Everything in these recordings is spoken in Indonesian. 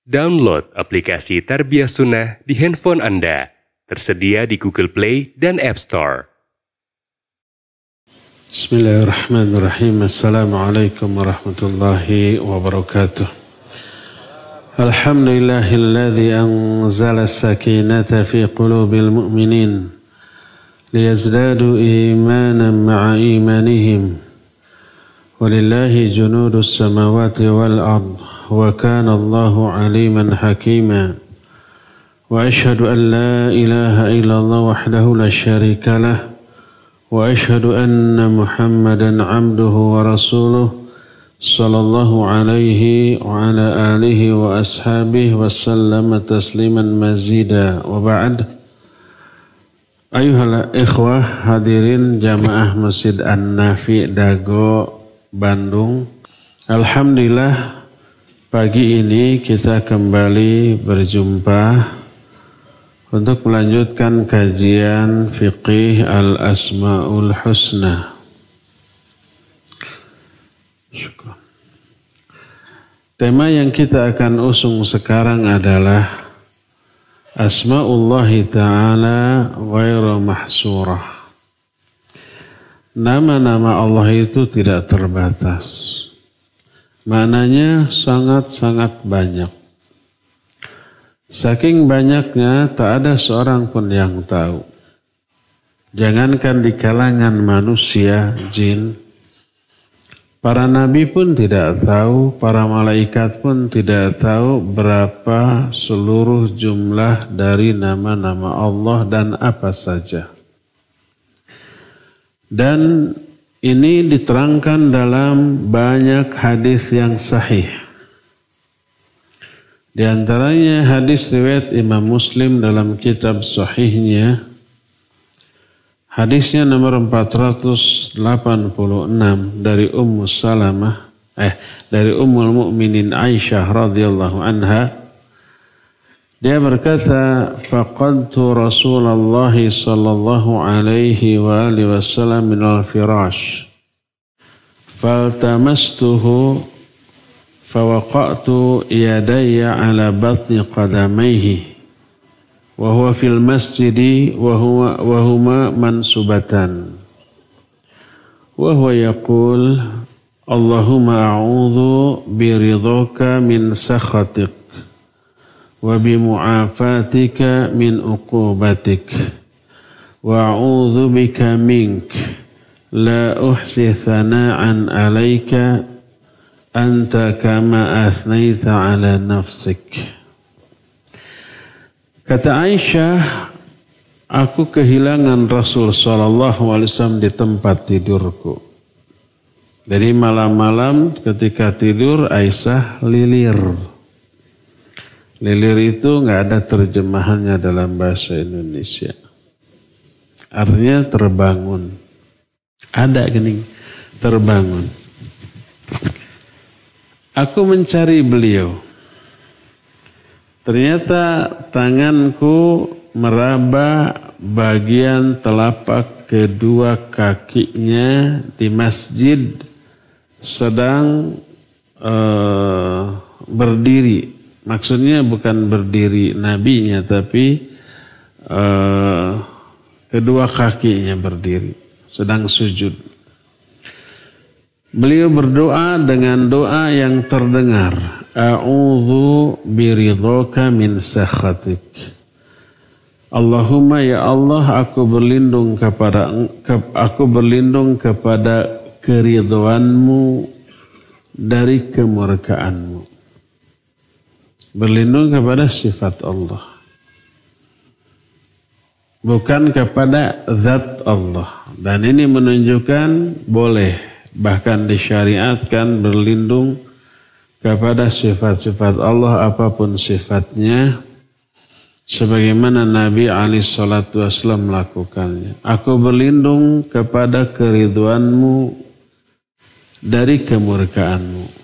Download aplikasi Tarbiyah Sunnah di handphone Anda. Tersedia di Google Play dan App Store. Bismillahirrahmanirrahim. Assalamualaikum warahmatullahi wabarakatuh. Alhamdulillahilladzi anzala as-sakinata fi qulubil mu'minin liyazdadu imanan ma'a imanihim. Walillahi junudus samawati wal ardh. وكان الله عليما حكيما وأشهد أن لا إله إلا الله وحده لا شريك له وأشهد أن محمدا عبده ورسوله صلى الله عليه وعلى آله وأصحابه وسلم تسليما مزيدا وبعد. Ayuhal ikhwah hadirin jamaah Masjid An-Nafi Dago Bandung. Alhamdulillah, pagi ini kita kembali berjumpa untuk melanjutkan kajian Fiqih Al-Asma'ul Husna. Syukur. Tema yang kita akan usung sekarang adalah Asma'ullahi Ta'ala ghairu mahsurah. Nama-nama Allah itu tidak terbatas. Maknanya sangat-sangat banyak. Saking banyaknya tak ada seorang pun yang tahu. Jangankan di kalangan manusia, jin, para nabi pun tidak tahu, para malaikat pun tidak tahu berapa seluruh jumlah dari nama-nama Allah dan apa saja. Dan ini diterangkan dalam banyak hadis yang sahih. Di antaranya hadis riwayat Imam Muslim dalam kitab sahihnya. Hadisnya nomor 486 dari dari Ummul Mukminin Aisyah radhiyallahu anha. Dia berkata, faqadtu Rasulullah sallallahu alaihi wa alihi wasallam min al-firash. Faltamastuhu fawaqa'tu yadayya ala batni qadamayhi. Wa huwa fil masjidi wa huma mansubatan. Wa huwa yaqul, Allahumma a'udhu biridhaka min sakhatik. Wa bimu'afatika min uqubatik wa a'udzu bika mink la uhsi thana'an 'alaika anta kama athnaita 'ala nafsik. Kata Aisyah, aku kehilangan Rasul sallallahu alaihi wasallam di tempat tidurku. Jadi malam-malam ketika tidur Aisyah lilir. Lilir itu nggak ada terjemahannya dalam bahasa Indonesia. Artinya terbangun. Ada gini, terbangun. Aku mencari beliau. Ternyata tanganku meraba bagian telapak kedua kakinya di masjid sedang berdiri. Maksudnya bukan berdiri nabinya, tapi kedua kakinya berdiri, sedang sujud. Beliau berdoa dengan doa yang terdengar. A'udzu biridhaka min sakhatik. Allahumma ya Allah, aku berlindung kepada keridhoanmu dari kemurkaanmu. Berlindung kepada sifat Allah, bukan kepada zat Allah. Dan ini menunjukkan boleh, bahkan disyariatkan berlindung kepada sifat-sifat Allah apapun sifatnya, sebagaimana Nabi SAW melakukannya. Aku berlindung kepada keridhoanmu dari kemurkaanmu.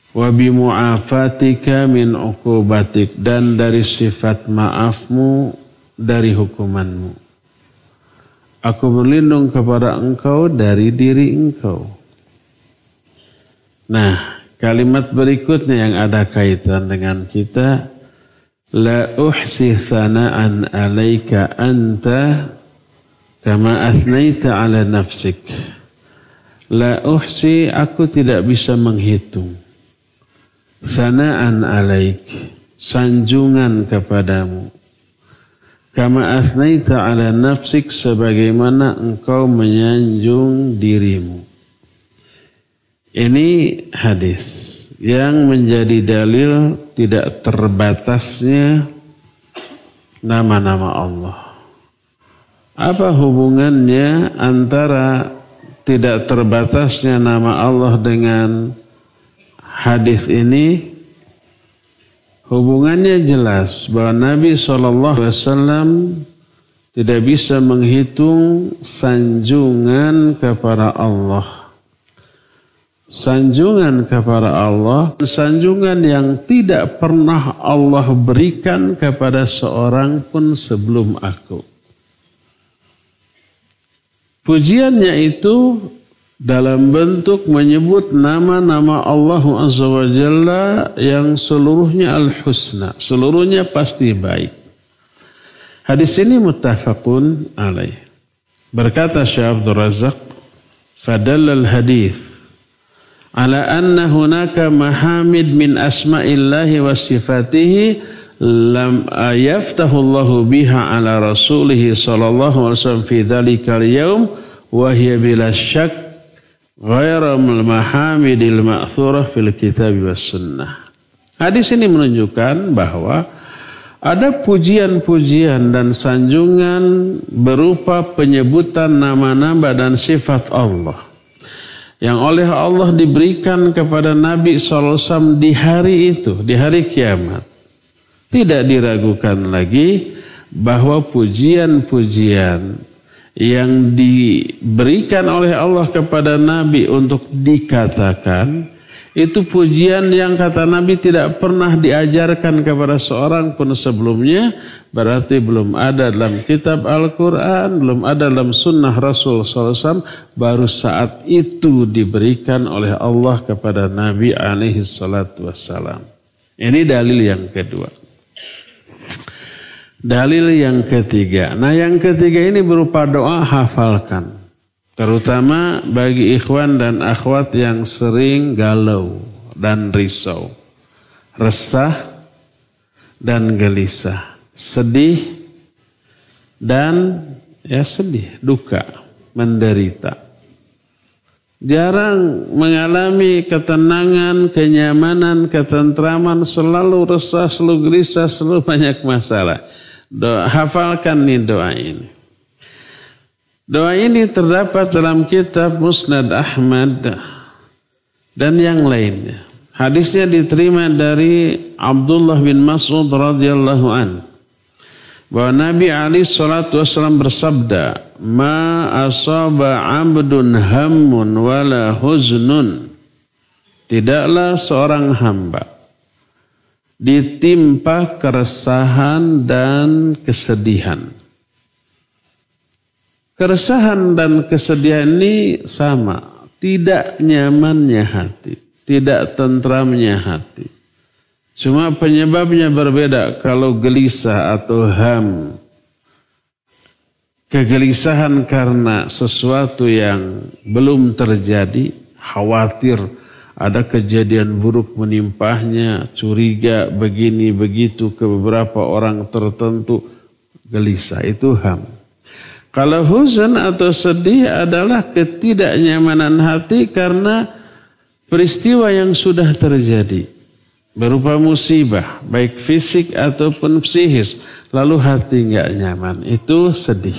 Wa bimu'afatika min uqubatik, dan dari sifat maafmu dari hukumanmu. Aku berlindung kepada engkau dari diri engkau. Nah, Kalimat berikutnya yang ada kaitan dengan kita, la uhsi thana'an 'alaika anta kama athnaita 'ala nafsik. La uhsi, aku tidak bisa menghitung. Thana'an 'alaik, sanjungan kepadamu. Kama athnaita 'ala nafsik, sebagaimana engkau menyanjung dirimu. Ini hadis yang menjadi dalil tidak terbatasnya nama-nama Allah. Apa hubungannya antara tidak terbatasnya nama Allah dengan hadis ini? Hubungannya jelas bahwa Nabi SAW tidak bisa menghitung sanjungan kepada Allah. Sanjungan kepada Allah, sanjungan yang tidak pernah Allah berikan kepada seorang pun sebelum aku. Pujiannya itu dalam bentuk menyebut nama-nama Allah Azza wa Jalla yang seluruhnya al-husna, seluruhnya pasti baik. Hadis ini muttafaqun alaih. Berkata Syekh Abdul Razak, fadalla al-hadith ala anna hunaka mahamid min asma'illahi wa sifatihi lam yaftahu Allahu biha ala rasulih sallallahu alaihi wasallam fi dhalikal yaum wa hiya bila syak ghairal mahamidil ma'thurah fil kitab was sunnah. Hadis ini menunjukkan bahwa ada pujian-pujian dan sanjungan berupa penyebutan nama-nama dan sifat Allah yang oleh Allah diberikan kepada Nabi SAW di hari itu, di hari kiamat. Tidak diragukan lagi bahwa pujian-pujian yang diberikan oleh Allah kepada Nabi untuk dikatakan, itu pujian yang kata Nabi tidak pernah diajarkan kepada seorang pun sebelumnya. Berarti belum ada dalam kitab Al-Quran, belum ada dalam sunnah Rasul SAW. Baru saat itu diberikan oleh Allah kepada Nabi alaihi salatu wassalam. Ini dalil yang kedua. Dalil yang ketiga. Nah, yang ketiga ini berupa doa, hafalkan. Terutama bagi ikhwan dan akhwat yang sering galau dan risau, resah dan gelisah, sedih dan duka, menderita. Jarang mengalami ketenangan, kenyamanan, ketentraman, selalu resah, selalu gelisah, selalu banyak masalah. Hafalkan nih doa ini. Doa ini terdapat dalam kitab Musnad Ahmad dan yang lainnya. Hadisnya diterima dari Abdullah bin Mas'ud radhiyallahu an, bahwa Nabi alaihi salatu wasallam bersabda, "Ma asaba 'abdun hammun wala huznun." Tidaklah seorang hamba ditimpa keresahan dan kesedihan. Keresahan dan kesedihan ini sama, tidak nyamannya hati, tidak tentramnya hati. Cuma penyebabnya berbeda. Kalau gelisah atau ham, kegelisahan karena sesuatu yang belum terjadi, khawatir ada kejadian buruk menimpahnya, curiga begini begitu ke beberapa orang tertentu, gelisah, itu ham. Kalau huzn atau sedih adalah ketidaknyamanan hati karena peristiwa yang sudah terjadi. Berupa musibah, baik fisik ataupun psikis. Lalu hati nggak nyaman, itu sedih.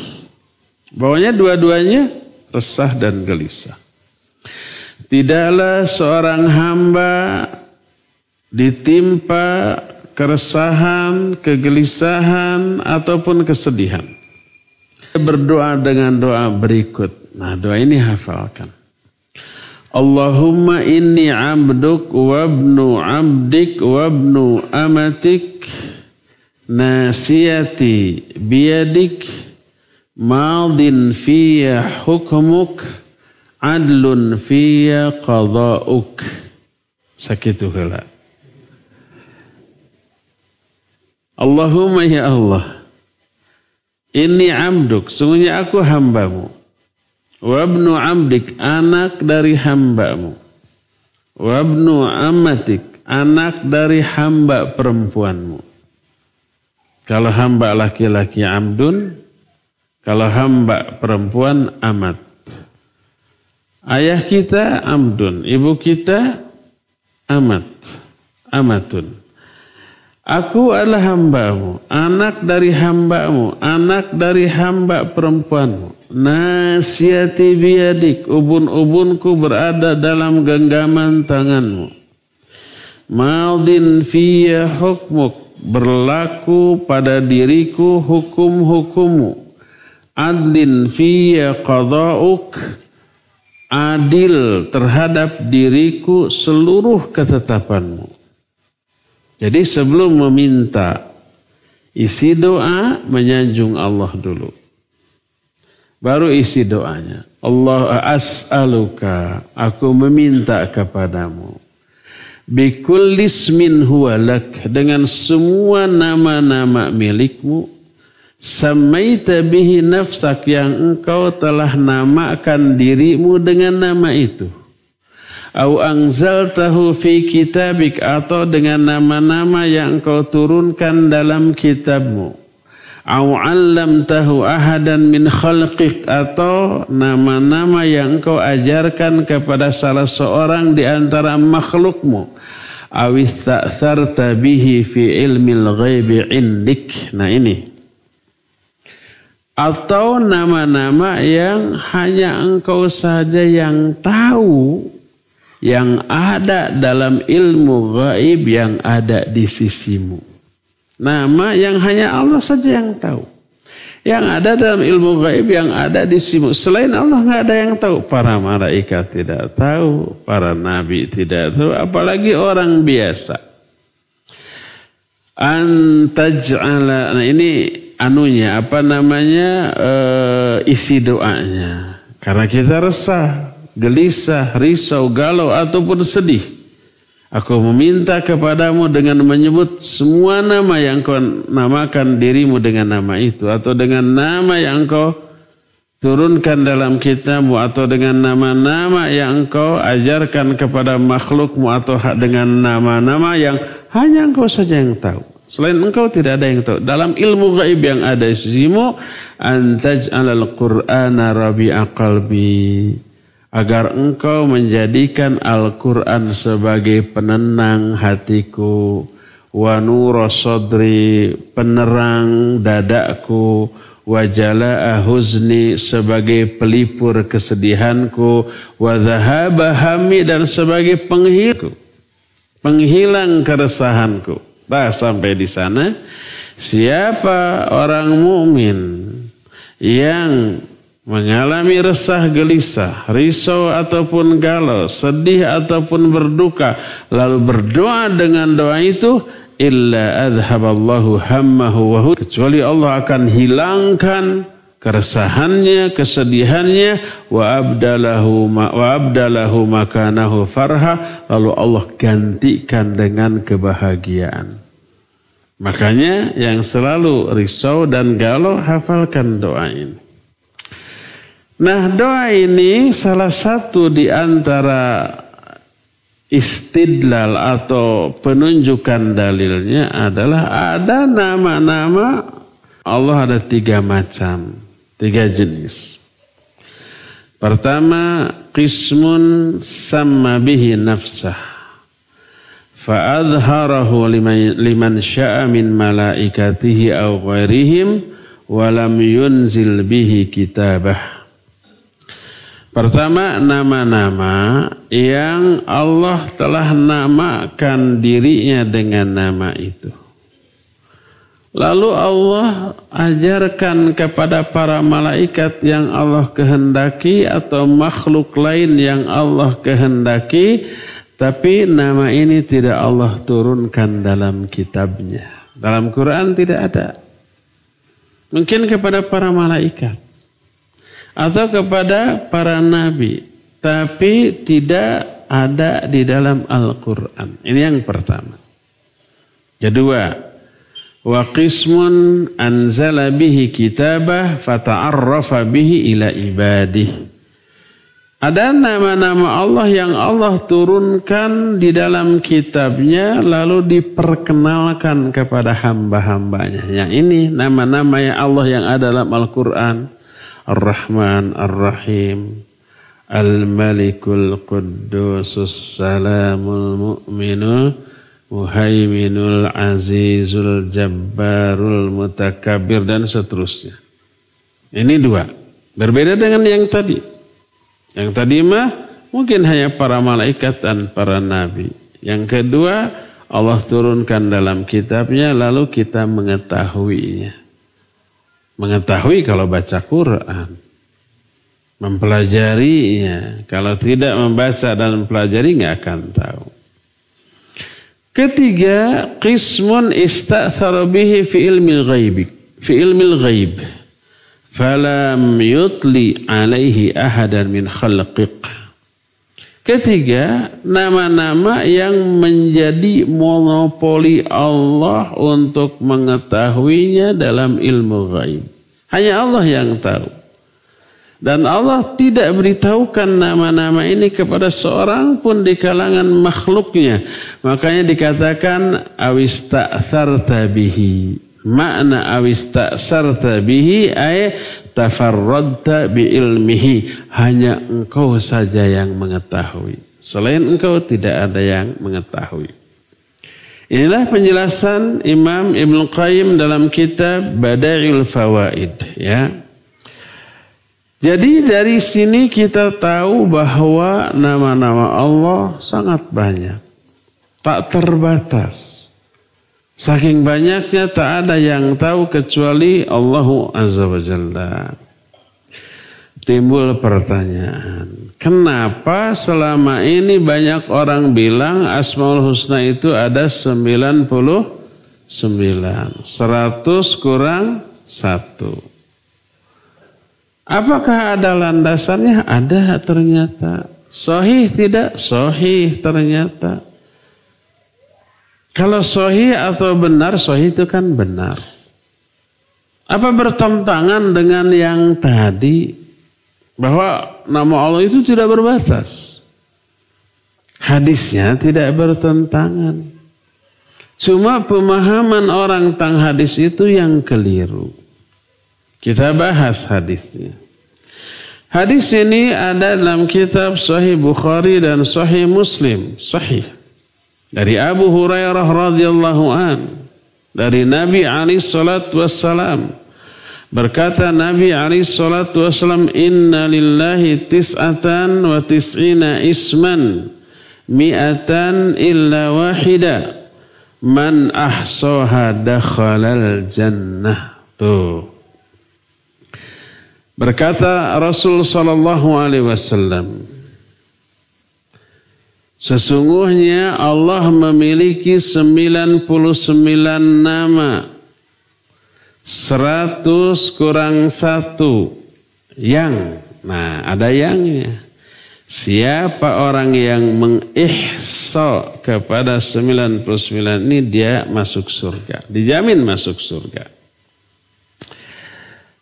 Bawahnya dua-duanya resah dan gelisah. Tidaklah seorang hamba ditimpa keresahan, kegelisahan, ataupun kesedihan. Berdoa dengan doa berikut. Nah, doa ini hafalkan. Allahumma inni abduk wabnu abdik wabnu amatik nasiyati biyadik madin fiyya hukmuk adlun fiyya qada'uk. Sakitu heula. Allahumma ya Allah, inni abduk, sungguhnya aku hambamu. Wabnu abdik, anak dari hambamu. Wabnu amatik, anak dari hamba perempuanmu. Kalau hamba laki-laki abdun, kalau hamba perempuan amat. Ayah kita abdun, ibu kita amat, amatun. Aku adalah hambamu, anak dari hambamu, anak dari hamba perempuanmu. Nasiyati biyadik, ubun-ubunku berada dalam genggaman tanganmu. Madin fiyya hukmuk, berlaku pada diriku hukum-hukummu. Adlin fiyya qada'uk, adil terhadap diriku seluruh ketetapanmu. Jadi sebelum meminta, isi doa menyanjung Allah dulu. Baru isi doanya. Allah as'aluka, aku meminta kepadamu. Bikullismin huwa lak, dengan semua nama-nama milikmu. Samaita bihi nafsak, yang engkau telah namakan dirimu dengan nama itu. Au anzaltahu fi kitabik, atau dengan nama-nama yang engkau turunkan dalam kitabmu. Au 'allamtahu ahadan min khalqik, atau nama-nama yang engkau ajarkan kepada salah seorang di antara makhlukmu. Aw ista'tharta bihi fi ilmil ghaibi indik. Nah ini. Atau nama-nama yang hanya engkau saja yang tahu, yang ada dalam ilmu gaib yang ada di sisimu. Nama yang hanya Allah saja yang tahu. Yang ada dalam ilmu gaib yang ada di sisimu. Selain Allah nggak ada yang tahu. Para malaikat tidak tahu. Para nabi tidak tahu. Apalagi orang biasa. Antaj'ala. Nah ini anunya, apa namanya, isi doanya. Karena kita resah, gelisah, risau, galau, ataupun sedih. Aku meminta kepadamu dengan menyebut semua nama yang kau namakan dirimu dengan nama itu. Atau dengan nama yang kau turunkan dalam kitabmu. Atau dengan nama-nama yang kau ajarkan kepada makhlukmu. Atau dengan nama-nama yang hanya engkau saja yang tahu. Selain engkau tidak ada yang tahu. Dalam ilmu gaib yang ada di sisimu. Antaj'alal Qur'ana rabi'a qalbi, agar engkau menjadikan Al-Quran sebagai penenang hatiku. Wa nura sadri, penerang dadaku. Wa jala'a huzni, sebagai pelipur kesedihanku. Wa dhahaba hammi, dan sebagai penghilang keresahanku. Nah, sampai di sana, siapa orang mukmin yang mengalami resah gelisah, risau ataupun galau, sedih ataupun berduka, lalu berdoa dengan doa itu, illa adhaballahu hammahu wa hu, kecuali Allah akan hilangkan keresahannya, kesedihannya, wa abdalahu makanahu farha, lalu Allah gantikan dengan kebahagiaan. Makanya yang selalu risau dan galau, hafalkan doa ini. Nah, doa ini salah satu di antara istidlal atau penunjukan dalilnya adalah ada nama-nama Allah, ada 3 macam, 3 jenis. Pertama, qismun samma bihi nafsah fa'adharahu liman sya'a min malaikatihi aw ghairihim wa lam yunzil bihi kitabah. Pertama, nama-nama yang Allah telah namakan dirinya dengan nama itu. Lalu Allah ajarkan kepada para malaikat yang Allah kehendaki atau makhluk lain yang Allah kehendaki, tapi nama ini tidak Allah turunkan dalam kitabnya. Dalam Quran tidak ada. Mungkin kepada para malaikat atau kepada para nabi, tapi tidak ada di dalam Al-Quran. Ini yang pertama. Kedua, wa qismun anzala bihi kitabah fata'arrafa bihi ila ibadih. Ada nama-nama Allah yang Allah turunkan di dalam kitabnya lalu diperkenalkan kepada hamba-hambanya. Yang ini nama-nama yang Allah yang ada dalam Al-Quran. Ar-Rahman, Ar-Rahim, Al-Malikul Quddusus Salamul Mu'minul Muhaiminul Azizul Jabbarul Mutakabbir dan seterusnya. Ini dua. Berbeda dengan yang tadi. Yang tadi mah mungkin hanya para malaikat dan para nabi. Yang kedua, Allah turunkan dalam kitabnya lalu kita mengetahuinya. Mengetahui kalau baca Quran. Mempelajarinya. Kalau tidak membaca dan mempelajari nggak akan tahu. Ketiga, qismun ista'thara bihi fi ilmil ghaib. Fi ilmil ghaib. Falam yutli alaihi ahadan min khalqiq. Ketiga, nama-nama yang menjadi monopoli Allah untuk mengetahuinya dalam ilmu ghaib. Hanya Allah yang tahu. Dan Allah tidak beritahukan nama-nama ini kepada seorang pun di kalangan makhluknya. Makanya dikatakan awista'sarta bihi. Makna awista'sarta bihi ay tafarradta biilmihi. Hanya engkau saja yang mengetahui. Selain engkau tidak ada yang mengetahui. Inilah penjelasan Imam Ibnu Qayyim dalam kitab Bada'iul Fawaid, ya. Jadi dari sini kita tahu bahwa nama-nama Allah sangat banyak. Tak terbatas. Saking banyaknya tak ada yang tahu kecuali Allah Azza wa Jalla. Timbul pertanyaan. Kenapa selama ini banyak orang bilang Asmaul Husna itu ada 99. 100 kurang 1. Apakah ada landasannya? Ada ternyata. Sahih tidak? Sahih ternyata. Kalau sahih atau benar, sahih itu kan benar. Apa bertentangan dengan yang tadi? Bahwa nama Allah itu tidak berbatas. Hadisnya tidak bertentangan. Cuma pemahaman orang tentang hadis itu yang keliru. Kita bahas hadisnya. Hadis ini ada dalam kitab Sahih Bukhari dan Sahih Muslim. Sahih. Dari Abu Hurairah radhiyallahu an. Dari Nabi alaihi salatu wassalam. Berkata Nabi alaihi salatu wassalam, inna lillahi tis'atan wa tis'ina isman. Mi'atan illa wahida. Man ahsaha dakhalal jannah. Tuh. Berkata Rasul sallallahu alaihi wasallam, sesungguhnya Allah memiliki 99 nama, 100 kurang 1 yang, nah ada yangnya. Siapa orang yang mengihsa kepada 99 ini dia masuk surga, dijamin masuk surga.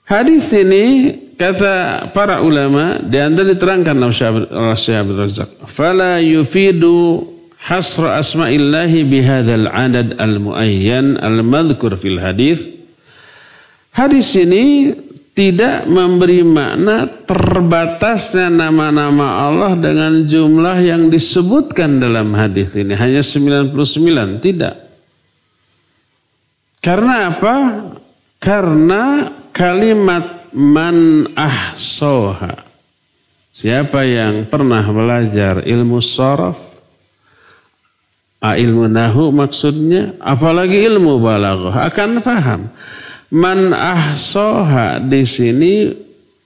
Hadis ini kata para ulama di antara diterangkan oleh Syekh Abdul Razak, fala yufidu hasra asma'illahi bihadzal adad al-muayyan al-madhkur fil hadis. Hadis ini tidak memberi makna terbatasnya nama-nama Allah dengan jumlah yang disebutkan dalam hadis ini hanya 99, tidak. Karena apa? Karena kalimat man ahsoha. Siapa yang pernah belajar ilmu sharaf, ilmu nahu maksudnya, apalagi ilmu balaghah akan paham. Man ahsoha di sini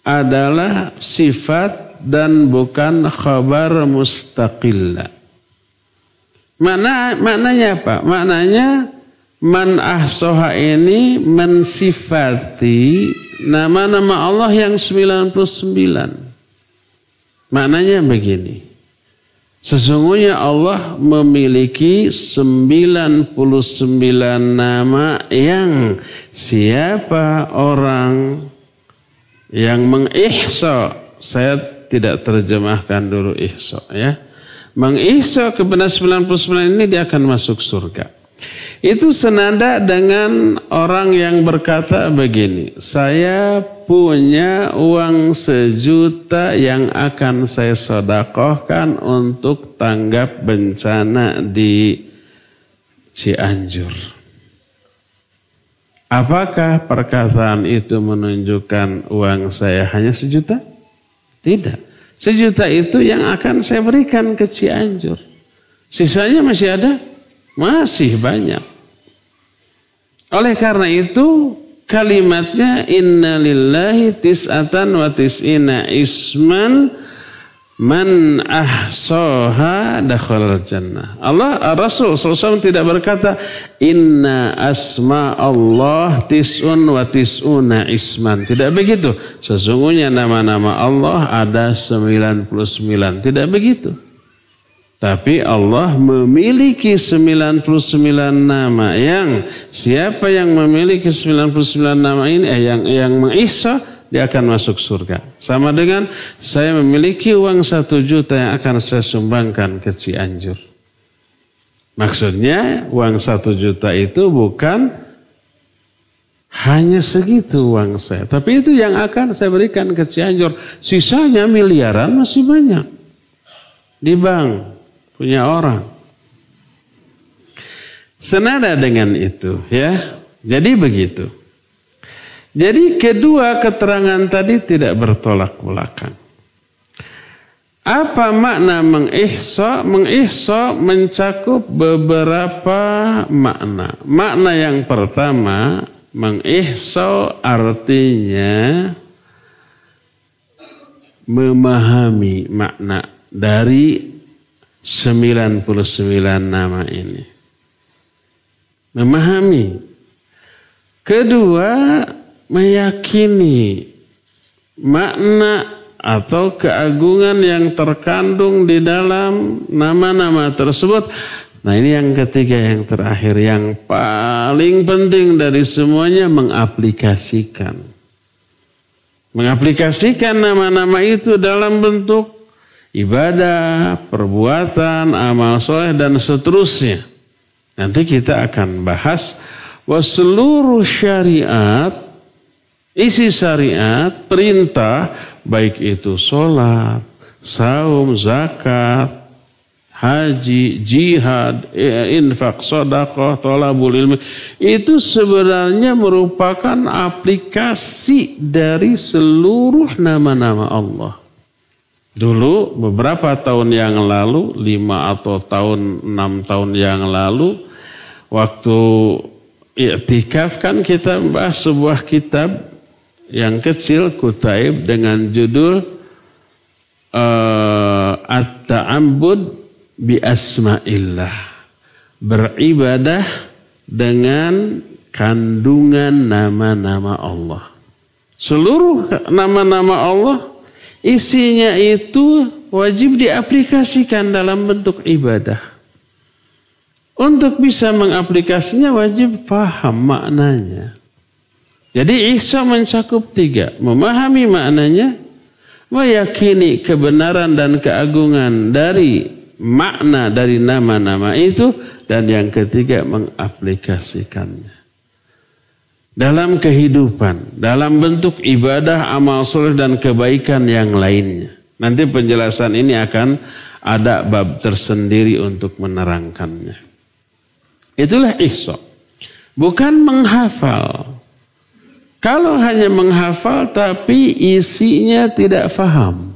adalah sifat dan bukan khabar mustaqillah. Maknanya apa? Maknanya man ahsoha ini mensifati nama-nama Allah yang 99. Maknanya begini. Sesungguhnya Allah memiliki 99 nama yang siapa orang yang mengihsa, saya tidak terjemahkan dulu ihsa ya. Mengihsa kepada 99 ini dia akan masuk surga. Itu senada dengan orang yang berkata begini, saya punya uang 1 juta yang akan saya sedekahkan untuk tanggap bencana di Cianjur. Apakah perkataan itu menunjukkan uang saya hanya 1 juta? Tidak. 1 juta itu yang akan saya berikan ke Cianjur. Sisanya masih ada? Masih banyak. Oleh karena itu kalimatnya inna lillahi tis'atan wa tis'ina isman man ahsaha dakhalal jannah. Rasul SAW tidak berkata inna asma Allah tis'un wa tis'una isman. Tidak begitu. Sesungguhnya nama-nama Allah ada 99. Tidak begitu. Tapi Allah memiliki 99 nama yang siapa yang memiliki 99 nama ini yang mengihsa dia akan masuk surga. Sama dengan saya memiliki uang 1 juta yang akan saya sumbangkan ke Cianjur. Maksudnya uang 1 juta itu bukan hanya segitu uang saya. Tapi itu yang akan saya berikan ke Cianjur. Sisanya miliaran masih banyak. Di bank. Punya orang. Senada dengan itu ya. Jadi begitu. Jadi kedua keterangan tadi tidak bertolak belakang. Apa makna mengihsa? Mengihsa mencakup beberapa makna. Makna yang pertama, mengihsa artinya memahami makna dari 99 nama ini. Memahami. Kedua, meyakini makna atau keagungan yang terkandung di dalam nama-nama tersebut. Nah ini yang ketiga, yang terakhir, yang paling penting dari semuanya, mengaplikasikan. Mengaplikasikan nama-nama itu dalam bentuk ibadah, perbuatan, amal soleh dan seterusnya. Nanti kita akan bahas bahwa seluruh syariat, isi syariat, perintah, baik itu sholat, saum, zakat, haji, jihad, infak, sedekah, thalabul ilmi, itu sebenarnya merupakan aplikasi dari seluruh nama-nama Allah. Dulu beberapa tahun yang lalu, 5 atau 6 tahun yang lalu, waktu i'tikaf kan kita membahas sebuah kitab yang kecil, kutaib, dengan judul At-Ta'abbud bi Asma'illah. Beribadah dengan kandungan nama-nama Allah. Seluruh nama-nama Allah isinya itu wajib diaplikasikan dalam bentuk ibadah. Untuk bisa mengaplikasinya wajib paham maknanya. Jadi ihsa mencakup 3. Memahami maknanya, meyakini kebenaran dan keagungan dari makna dari nama-nama itu, dan yang ketiga mengaplikasikannya dalam kehidupan, dalam bentuk ibadah, amal soleh dan kebaikan yang lainnya. Nanti penjelasan ini akan ada bab tersendiri untuk menerangkannya. Itulah ihsa. Bukan menghafal. Kalau hanya menghafal tapi isinya tidak faham,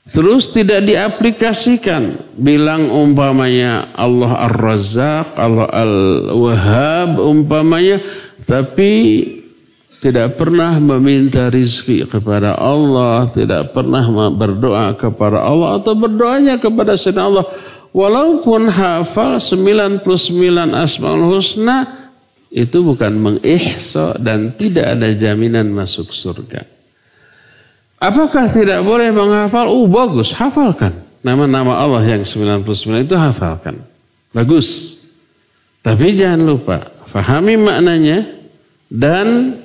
terus tidak diaplikasikan, bilang umpamanya Allah Ar-Razzaq, Allah Al-Wahhab umpamanya, tapi tidak pernah meminta rizki kepada Allah, tidak pernah berdoa kepada Allah, atau berdoanya kepada selain Allah, walaupun hafal 99 Asmaul Husna, itu bukan mengihsa dan tidak ada jaminan masuk surga. Apakah tidak boleh menghafal? Bagus, hafalkan. nama-nama Allah yang 99 itu hafalkan. Bagus. Tapi jangan lupa, fahami maknanya dan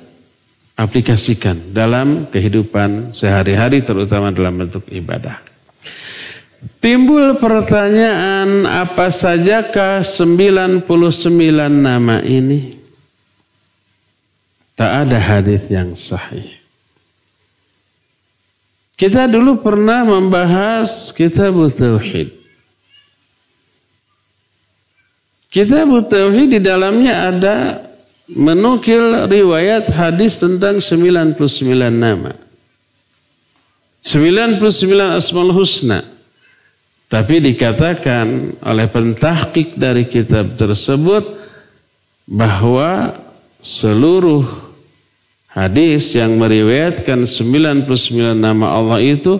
aplikasikan dalam kehidupan sehari-hari, terutama dalam bentuk ibadah. Timbul pertanyaan, apa sajakah 99 nama ini? Tak ada hadis yang sahih. Kita dulu pernah membahas Kitab Tauhid. Kitab Tauhid di dalamnya ada menukil riwayat hadis tentang 99 nama. 99 Asmaul Husna. Tapi dikatakan oleh pentahqiq dari kitab tersebut bahwa seluruh hadis yang meriwayatkan 99 nama Allah itu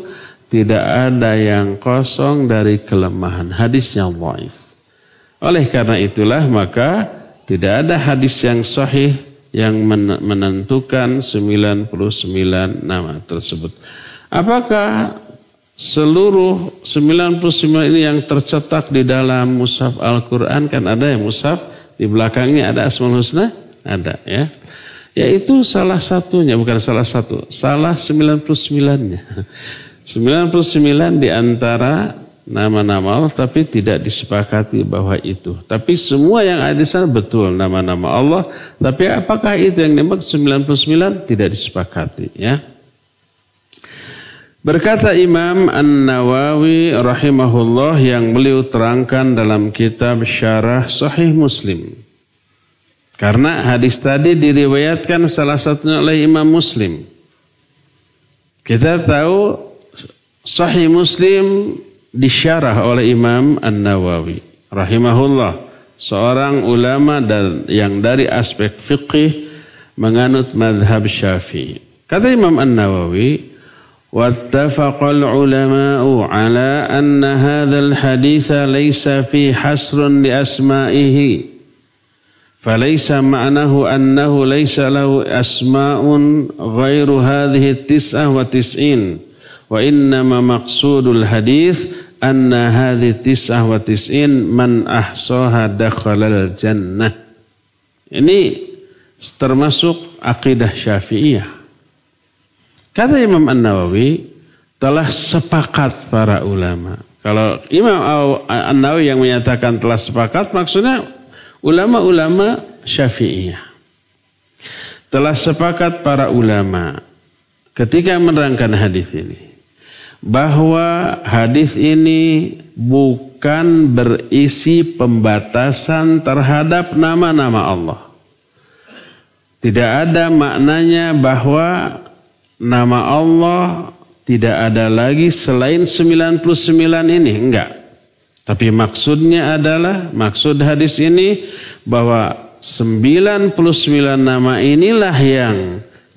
tidak ada yang kosong dari kelemahan. Hadisnya dhaif. Oleh karena itulah maka tidak ada hadis yang sahih yang menentukan 99 nama tersebut. Apakah seluruh 99 ini yang tercetak di dalam mushaf Al-Quran? Kan ada yang mushaf di belakangnya ada Asmaul Husna? Ada ya. Yaitu salah satunya, bukan salah satu, salah 99-nya. 99 di antara nama-nama Allah, tapi tidak disepakati bahwa itu. Tapi semua yang ada di sana betul nama-nama Allah. Tapi apakah itu yang dimaksud 99? Tidak disepakati ya. Berkata Imam An-Nawawi rahimahullah yang beliau terangkan dalam kitab Syarah Sahih Muslim. Karena hadis tadi diriwayatkan salah satunya oleh Imam Muslim. Kita tahu Sahih Muslim disyarah oleh Imam An-Nawawi rahimahullah, seorang ulama yang dari aspek fiqih menganut madhab Syafi'i. Kata Imam An-Nawawi, wattafaqal ulama'u ala anna hadzal haditsa laysa fi hasrun li asma'ihi falaysa ma'nahu annahu laysa lahu asma'un ghairu hadhihi 99 wa innama maqsudul hadits anna hadhi 99 man ahsaha dakhalal jannah. Ini termasuk akidah Syafi'iyah. Kata Imam An-Nawawi, telah sepakat para ulama. Kalau Imam An-Nawawi yang menyatakan telah sepakat, maksudnya ulama-ulama Syafi'iyah. Telah sepakat para ulama ketika menerangkan hadis ini, bahwa hadis ini bukan berisi pembatasan terhadap nama-nama Allah. Tidak ada maknanya bahwa nama Allah tidak ada lagi selain 99 ini, enggak. Tapi maksudnya adalah, maksud hadis ini bahwa 99 nama inilah yang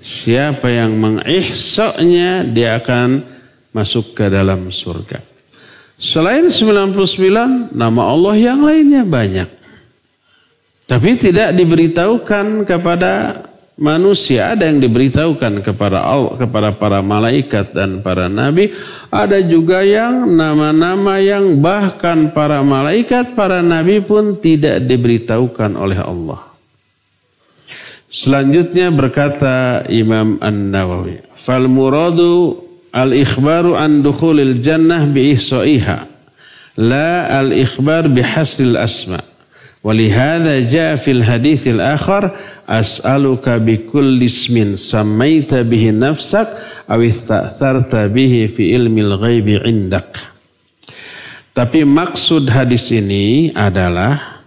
siapa yang mengihsa'nya dia akan masuk ke dalam surga. Selain 99 nama Allah yang lainnya banyak. Tapi tidak diberitahukan kepada manusia. Ada yang diberitahukan kepada Allah, kepada para malaikat dan para nabi. Ada juga yang nama-nama yang bahkan para malaikat, para nabi pun tidak diberitahukan oleh Allah. Selanjutnya berkata Imam An-Nawawi, fal muradu al-ikhbaru an dukhulil jannah bi ihsa'iha la al-ikhbar bi hasril asma. Walihada jaa fil haditsil akhar as'aluka bi kulli ismin sammaita bihi nafsak aw ista'tharta bihi fi ilmil ghaibi indak. Tapi maksud hadis ini adalah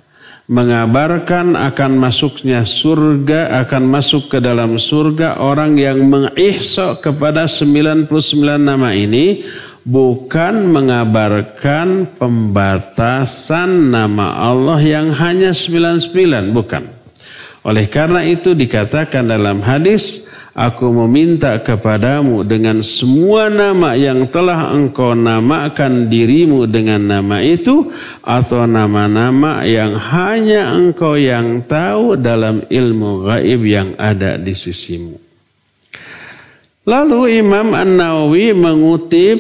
mengabarkan akan masuknya surga, akan masuk ke dalam surga orang yang mengihsa kepada 99 nama ini, bukan mengabarkan pembatasan nama Allah yang hanya 99, bukan. Oleh karena itu dikatakan dalam hadis, aku meminta kepadamu dengan semua nama yang telah engkau namakan dirimu dengan nama itu, atau nama-nama yang hanya engkau yang tahu dalam ilmu gaib yang ada di sisimu. Lalu Imam An-Nawawi mengutip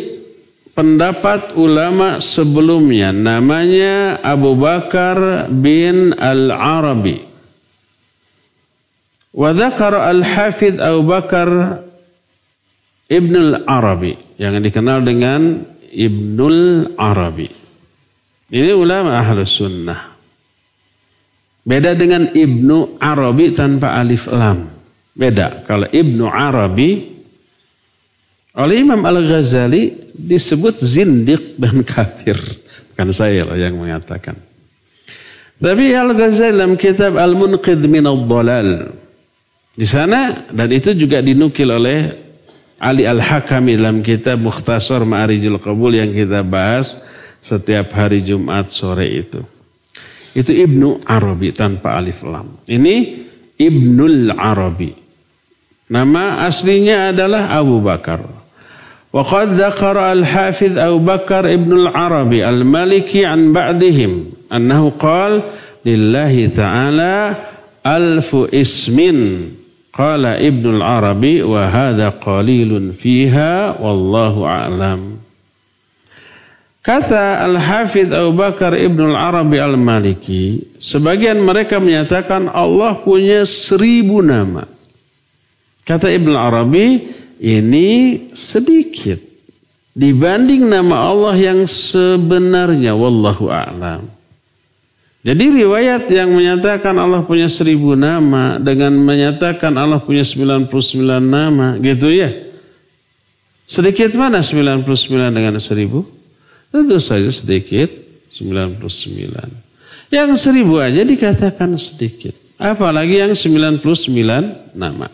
pendapat ulama sebelumnya, namanya Abu Bakar bin Al-Arabi. Wa dzakara Al-Hafidz Abu Bakar Ibnul Arabi, yang dikenal dengan Ibnul Arabi. Ini ulama Ahlus Sunnah. Beda dengan Ibnu Arabi tanpa alif lam. Beda. Kalau Ibnu Arabi oleh Imam Al-Ghazali disebut zindiq dan kafir. Bukan saya loh yang mengatakan. Tapi Al-Ghazali dalam kitab Al-Munqidh Minadh Dhalal, di sana, dan itu juga dinukil oleh Ali Al-Hakami dalam kitab Mukhtasar Ma'arijul Qabul yang kita bahas setiap hari Jumat sore itu. Itu Ibnu Arabi tanpa alif lam. Ini Ibnul Arabi. Nama aslinya adalah Abu Bakar. Wa qad dzakara Al-Hafidz Abu Bakar Ibnul Arabi Al-Maliki an ba'dihim annahu qala lillahi ta'ala alfu ismin. Qala Ibnul Arabi wa hadha qalilun fiha wallahu a'lam. Kata Al-Hafidz Abu Bakar Ibnul Arabi Al-Maliki, sebagian mereka menyatakan Allah punya 1000 nama. Kata Ibnul Arabi, ini sedikit dibanding nama Allah yang sebenarnya, wallahu a'lam. Jadi riwayat yang menyatakan Allah punya 1000 nama dengan menyatakan Allah punya 99 nama, gitu ya. Sedikit mana 99 dengan 1000? Tentu saja sedikit, 99. Yang 1000 aja dikatakan sedikit. Apalagi yang 99 nama.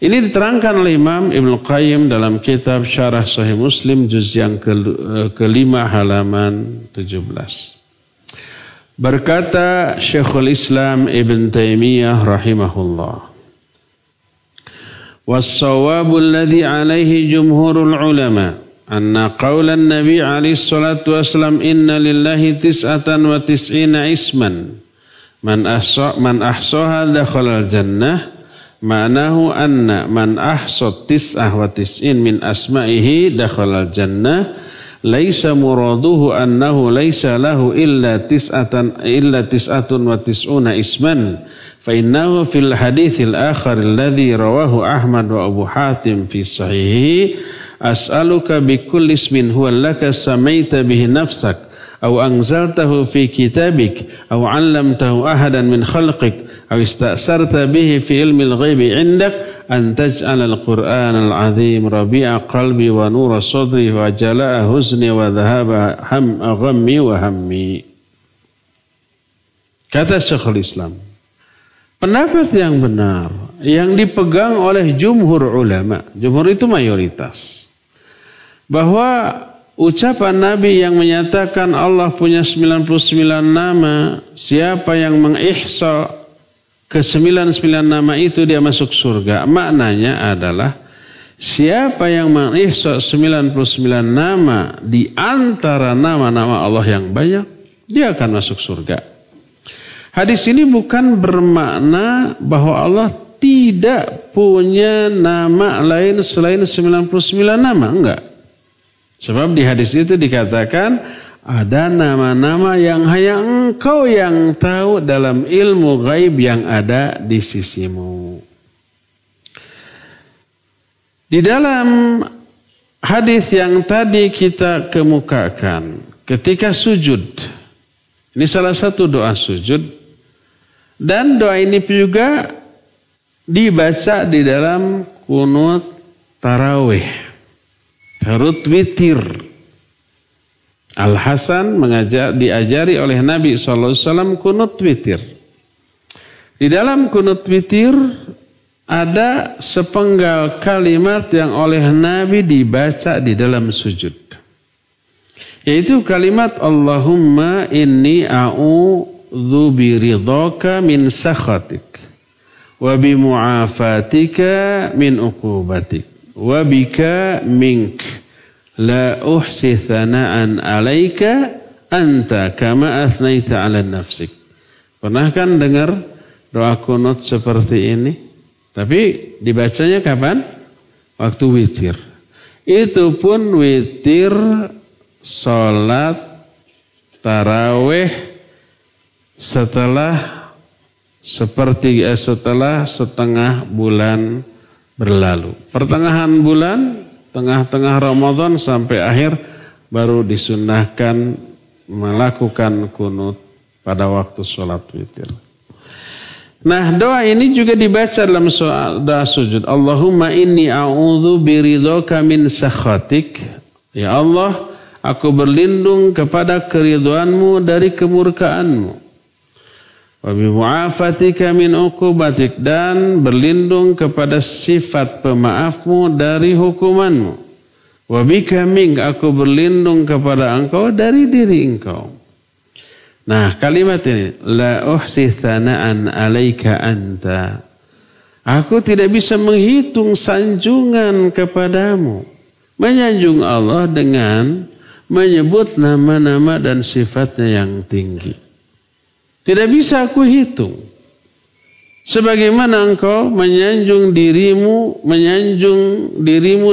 Ini diterangkan oleh Imam Ibnu Qayyim dalam kitab Syarah Sahih Muslim juz yang kelima halaman 17. Berkata Syekhul Islam Ibn Taimiyah rahimahullah, was-sawabu alladhi alaihi jumhurul ulama anna qawlan nabi alaihi salatu wassalam inna lillahi 99 isman man ahsaha dakhala al-jannah, ma'nahu anna man ahsat 99 min asma'ihi dakhala al-jannah. Laisa muraduhu annahu laisa lahu illa 99 isman, fa innahu fil haditsil akhar alladhi rawahu Ahmad wa Abu Hatim fi sahihi, as'aluka bi kulli ismin huwa laka samaita bihi nafsak aw anzaltahu fi kitabik aw 'allamtahu ahadan min khalqik aw ista'sarta bihi fi ilmil ghaibi 'indak an taj'ala al-Qur'an al-'azim rabi'a qalbi wa nura sadri wa jala'a huzni wa dhahaba ghammi wa hammi. Kata Syekhul Islam, pendapat yang benar yang dipegang oleh jumhur ulama, jumhur itu mayoritas, bahwa ucapan Nabi yang menyatakan Allah punya 99 nama, siapa yang mengihsa ke-99 nama itu dia masuk surga. Maknanya adalah siapa yang mengihsa 99 nama di antara nama-nama Allah yang banyak, dia akan masuk surga. Hadis ini bukan bermakna bahwa Allah tidak punya nama lain selain 99 nama, enggak. Sebab di hadis itu dikatakan ada nama-nama yang hanya engkau yang tahu dalam ilmu gaib yang ada di sisimu. Di dalam hadis yang tadi kita kemukakan, ketika sujud, ini salah satu doa sujud, dan doa ini juga dibaca di dalam kunut tarawih, tarut witir. Al-Hasan diajari oleh Nabi SAW kunut witir. Di dalam kunut witir ada sepenggal kalimat yang oleh Nabi dibaca di dalam sujud. Yaitu kalimat Allahumma inni a'udzu biridhaka min sakhatik wa bimu'afatika min uqubatik wa bika mink. La uhsi thana'an alaika anta kama athnaita ala nafsik. Pernah kan dengar doa kunut seperti ini? Tapi dibacanya kapan? Waktu witir. Itu pun witir sholat tarawih setelah setengah bulan berlalu. Pertengahan bulan, tengah-tengah Ramadan sampai akhir baru disunnahkan melakukan kunut pada waktu sholat witir. Nah, doa ini juga dibaca dalam doa sujud. Allahumma inni a'udzu biridhoka min sakhatik. Ya Allah, aku berlindung kepada keridhoanmu dari kemurkaanmu. Wa bi mu'afatika min uqubatik, dan berlindung kepada sifat pemaafmu dari hukumanmu. Wa bika mink, aku berlindung kepada engkau dari diri engkau. Nah, kalimat ini, la uhsi thana'an 'alaika anta. Aku tidak bisa menghitung sanjungan kepadamu. Menyanjung Allah dengan menyebut nama-nama dan sifatnya yang tinggi. Tidak bisa aku hitung. Sebagaimana engkau menyanjung dirimu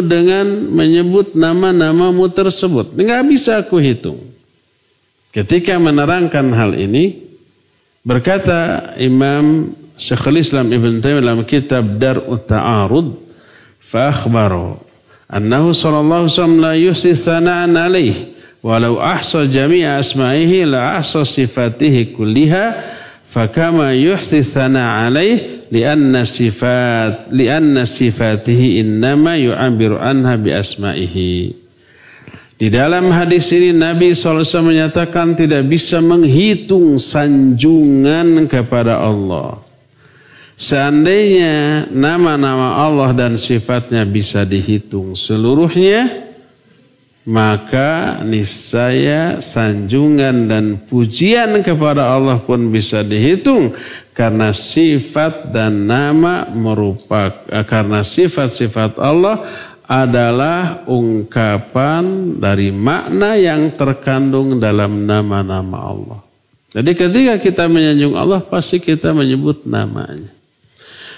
dengan menyebut nama-namamu tersebut. Enggak bisa aku hitung. Ketika menerangkan hal ini, berkata Imam Syekhul Islam Ibn Taimiyah dalam kitab Dar'ut Ta'arud, fa akhbaro annahu sallallahu alaihi wasallam la yuhsi thana'an alaihi walau ahsa jami'a asma'ihi la ahsa sifatihi kulliha fakama yuhsi thana' alaihi lianna sifatihi innama yu'abiru anha bi asma'ihi. Di dalam hadis ini Nabi SAW menyatakan tidak bisa menghitung sanjungan kepada Allah. Seandainya nama-nama Allah dan sifatnya bisa dihitung seluruhnya, maka niscaya sanjungan dan pujian kepada Allah pun bisa dihitung, karena sifat dan nama karena sifat-sifat Allah adalah ungkapan dari makna yang terkandung dalam nama-nama Allah. Jadi ketika kita menyanjung Allah, pasti kita menyebut namanya.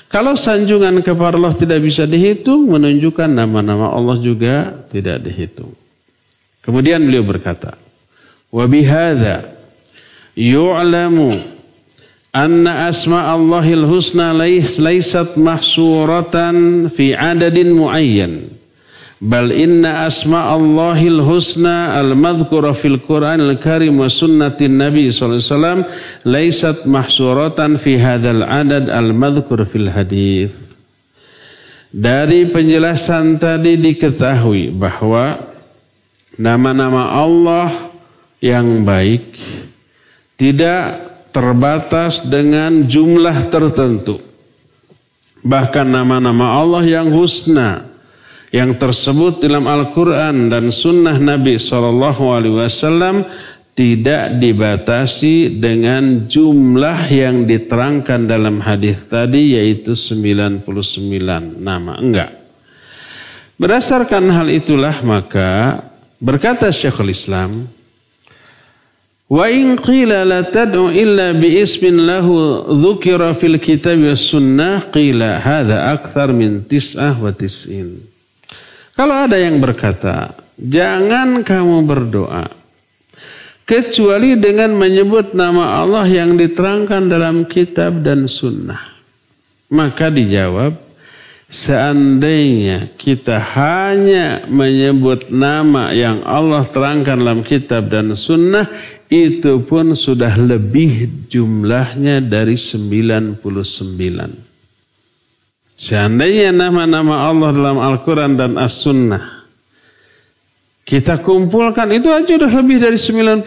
Kalau sanjungan kepada Allah tidak bisa dihitung, menunjukkan nama-nama Allah juga tidak dihitung. Kemudian beliau berkata, wa bihadza yu'lamu anna asma Allahil husna laysat mahsuratan fi adadin muayyan. Bal inna asma Allahil husna al-madhkura fil Qur'anil Karim wa sunnatin Nabi sallallahu alaihi wasallam laysat mahsuratan fi hadzal adad al-madhkur fil hadis. Dari penjelasan tadi diketahui bahwa nama-nama Allah yang baik tidak terbatas dengan jumlah tertentu. Bahkan nama-nama Allah yang husna yang tersebut dalam Al-Quran dan Sunnah Nabi SAW tidak dibatasi dengan jumlah yang diterangkan dalam hadis tadi, yaitu 99 nama. Enggak. Berdasarkan hal itulah maka berkata Syekhul Islam, wa in qila la tad'u illa bi ismin lahu dzukira fil kitab was sunnah qila hadza akthar min 99. Kalau ada yang berkata, jangan kamu berdoa kecuali dengan menyebut nama Allah yang diterangkan dalam kitab dan sunnah. Maka dijawab, seandainya kita hanya menyebut nama yang Allah terangkan dalam kitab dan sunnah, itu pun sudah lebih jumlahnya dari 99. Seandainya nama-nama Allah dalam Al-Quran dan As-Sunnah kita kumpulkan, itu aja udah lebih dari 99.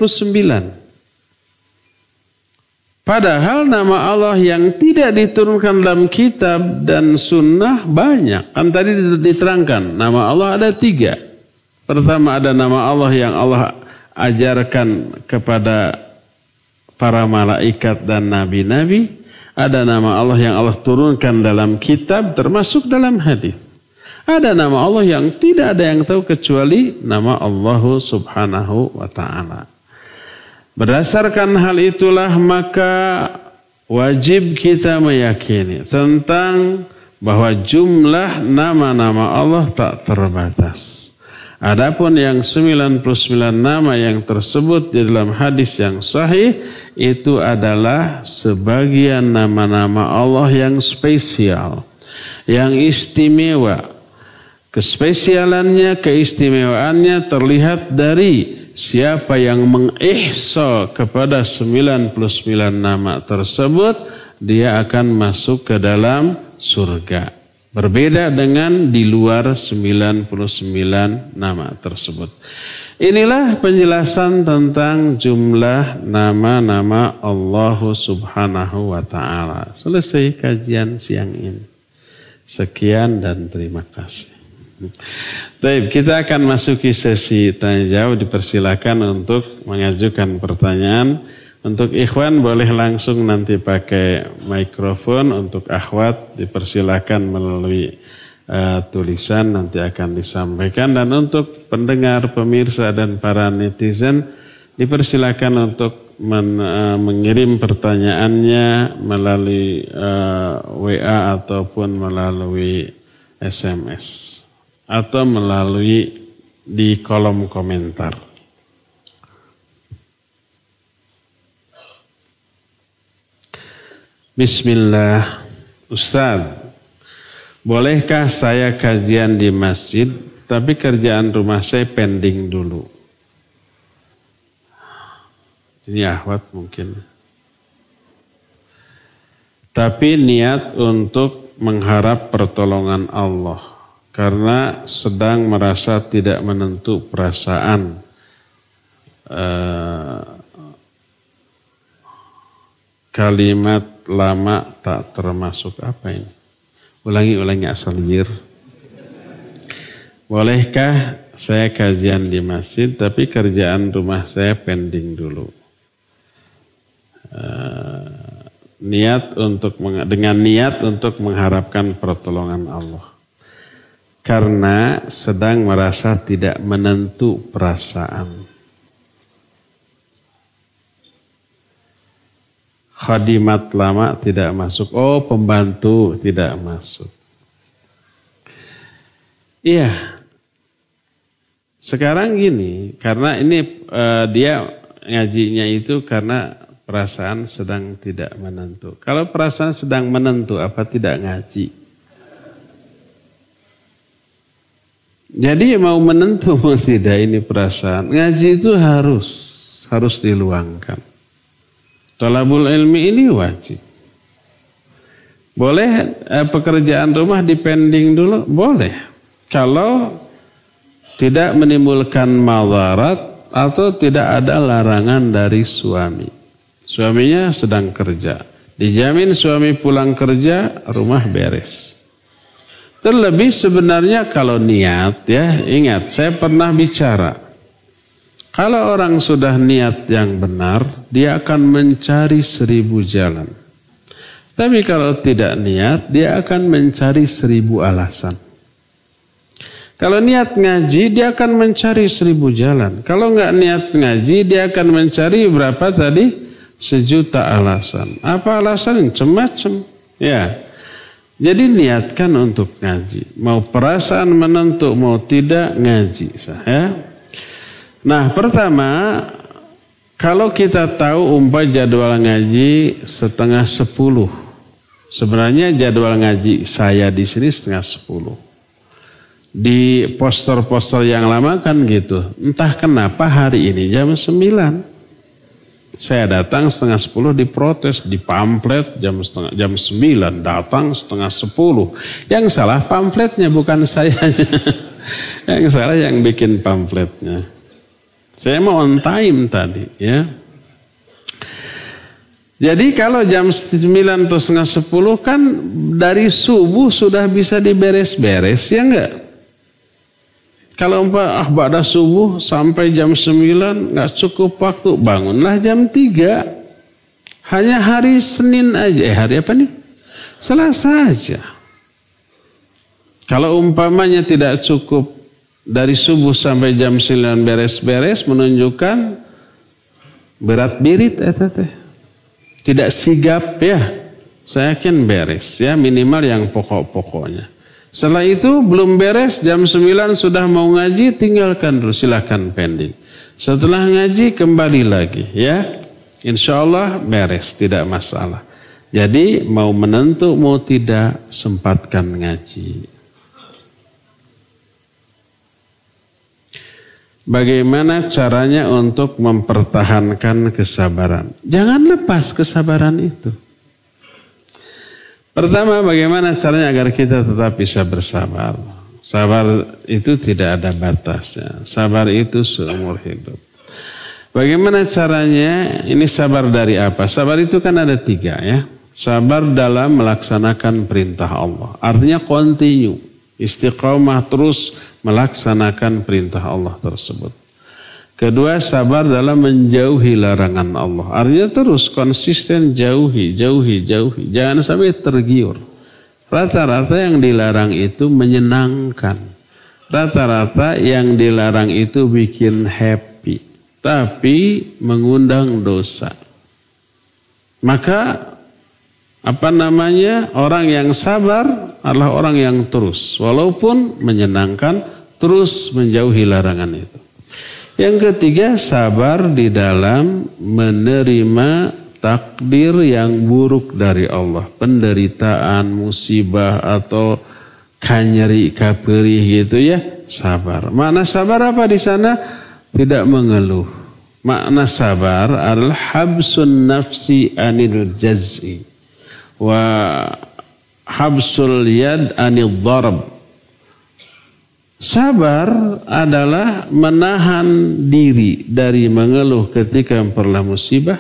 Padahal nama Allah yang tidak diturunkan dalam kitab dan sunnah banyak. Kan tadi diterangkan, nama Allah ada 3. Pertama ada nama Allah yang Allah ajarkan kepada para malaikat dan nabi-nabi. Ada nama Allah yang Allah turunkan dalam kitab termasuk dalam hadis. Ada nama Allah yang tidak ada yang tahu kecuali nama Allah Subhanahu wa ta'ala. Berdasarkan hal itulah maka wajib kita meyakini tentang bahwa jumlah nama-nama Allah tak terbatas. Adapun yang 99 nama yang tersebut di dalam hadis yang sahih itu adalah sebagian nama-nama Allah yang spesial, yang istimewa. Kespesialannya, keistimewaannya terlihat dari siapa yang mengihsa kepada 99 nama tersebut, dia akan masuk ke dalam surga. Berbeda dengan di luar 99 nama tersebut. Inilah penjelasan tentang jumlah nama-nama Allah Subhanahu wa Ta'ala. Selesai kajian siang ini. Sekian dan terima kasih. Baik, kita akan masuki sesi tanya jawab. Dipersilakan untuk mengajukan pertanyaan. Untuk ikhwan boleh langsung nanti pakai mikrofon. Untuk akhwat dipersilakan melalui tulisan nanti akan disampaikan. Dan untuk pendengar, pemirsa dan para netizen dipersilakan untuk mengirim pertanyaannya melalui WA ataupun melalui SMS atau melalui di kolom komentar. Bismillah. Ustaz, bolehkah saya kajian di masjid tapi kerjaan rumah saya pending dulu? Ini akhwat mungkin. Tapi niat untuk mengharap pertolongan Allah karena sedang merasa tidak menentu perasaan. Kalimat lama tak termasuk apa ini? Ulangi asal lir. Bolehkah saya kajian di masjid tapi kerjaan rumah saya pending dulu? Dengan niat untuk mengharapkan pertolongan Allah. Karena sedang merasa tidak menentu perasaan. Khadimat lama tidak masuk. Oh, pembantu tidak masuk. Iya. Sekarang gini, karena ini dia ngajinya itu karena perasaan sedang tidak menentu. Kalau perasaan sedang menentu, apa tidak ngaji? Jadi mau menentu mau tidak ini perasaan. Ngaji itu harus diluangkan. Thalabul ilmi ini wajib. Boleh pekerjaan rumah dipending dulu? Boleh. Kalau tidak menimbulkan madarat atau tidak ada larangan dari suami. Suaminya sedang kerja. Dijamin suami pulang kerja, rumah beres. Terlebih sebenarnya kalau niat ya, ingat saya pernah bicara. Kalau orang sudah niat yang benar, dia akan mencari 1000 jalan. Tapi kalau tidak niat, dia akan mencari 1000 alasan. Kalau niat ngaji, dia akan mencari 1000 jalan. Kalau nggak niat ngaji, dia akan mencari berapa tadi? 1.000.000 alasan. Apa alasan? Macam-macam. Ya. Jadi niatkan untuk ngaji. Mau perasaan menentu, mau tidak ngaji. Ya. Nah, pertama, kalau kita tahu jadwal ngaji 9:30. Sebenarnya jadwal ngaji saya di sini 9:30. Di poster-poster yang lama kan gitu. Entah kenapa hari ini jam 9. Saya datang 9:30 diprotes, di pamflet jam 9, datang 9:30. Yang salah pamfletnya bukan saya. Yang salah yang bikin pamfletnya. Saya mau on time tadi ya. Jadi kalau jam 9 atau 9:30 kan dari subuh sudah bisa diberes-beres ya enggak? Kalau ba'da subuh sampai jam 9 enggak cukup waktu, bangunlah jam 3. Hanya hari Senin aja, hari apa nih? Selasa aja. Kalau umpamanya tidak cukup dari subuh sampai jam 9 beres-beres menunjukkan berat birit tidak sigap ya. Saya yakin beres ya, minimal yang pokok-pokoknya. Setelah itu belum beres, jam 9 sudah mau ngaji, tinggalkan dulu, silakan pending. Setelah ngaji kembali lagi ya. Insya Allah beres, tidak masalah. Jadi mau menentu mau tidak, sempatkan ngaji. Bagaimana caranya untuk mempertahankan kesabaran? Jangan lepas kesabaran itu. Pertama, bagaimana caranya agar kita tetap bisa bersabar? Sabar itu tidak ada batasnya. Sabar itu seumur hidup. Bagaimana caranya? Ini sabar dari apa? Sabar itu kan ada 3 ya. Sabar dalam melaksanakan perintah Allah. Artinya continue. Istiqomah terus melaksanakan perintah Allah tersebut. Kedua, sabar dalam menjauhi larangan Allah. Artinya terus konsisten jauhi. Jangan sampai tergiur. Rata-rata yang dilarang itu menyenangkan. Rata-rata yang dilarang itu bikin happy. Tapi mengundang dosa. Maka orang yang sabar adalah orang yang terus. Walaupun menyenangkan, terus menjauhi larangan itu. Yang ketiga, sabar di dalam menerima takdir yang buruk dari Allah. Penderitaan, musibah atau kanyeri, kaperih gitu ya. Sabar. Makna sabar apa di sana? Tidak mengeluh. Makna sabar adalah habsun nafsi anil jaz'i. Wa habsul yad anil dharab. Sabar adalah menahan diri dari mengeluh ketika memperoleh musibah,